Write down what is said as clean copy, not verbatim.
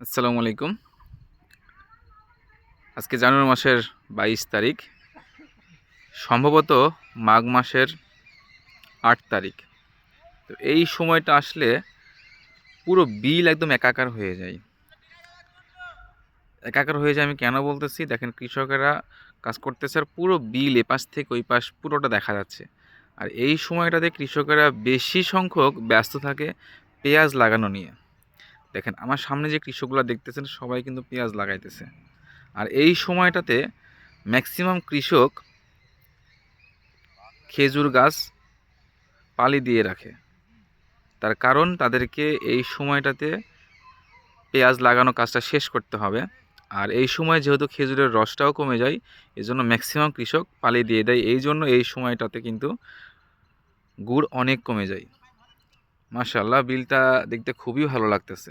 আসসালামু আলাইকুম। আজকে জানুয়ারি মাসের 22 তারিখ, সম্ভবত মাঘ মাসের 8 তারিখ। তো এই সময়টা আসলে পুরো বিল একদম একাকার হয়ে যায়। একাকার হয়ে যায় আমি কেন বলতেছি, দেখেন কৃষকেরা কাজ করতেছে আর পুরো বিল এপাশ থেকে ওই পাশ পুরোটা দেখা যাচ্ছে। আর এই সময়টাতে কৃষকেরা বেশি সংখ্যক ব্যস্ত থাকে পেঁয়াজ লাগানো নিয়ে। দেখেন আমার সামনে যে কৃষকগুলো দেখতেছেন সবাই কিন্তু পেঁয়াজ লাগাইতেছে। আর এই সময়টাতে ম্যাক্সিমাম কৃষক খেজুর গাছ পালি দিয়ে রাখে। তার কারণ তাদেরকে এই সময়টাতে পেঁয়াজ লাগানো কাজটা শেষ করতে হবে। আর এই সময় যেহেতু খেজুরের রসটাও কমে যায়, এজন্য ম্যাক্সিমাম কৃষক পালি দিয়ে দেয়। এই জন্য এই সময়টাতে কিন্তু গুড় অনেক কমে যায়। মাশাআল্লাহ, বিলটা দেখতে খুবই ভালো লাগতেছে।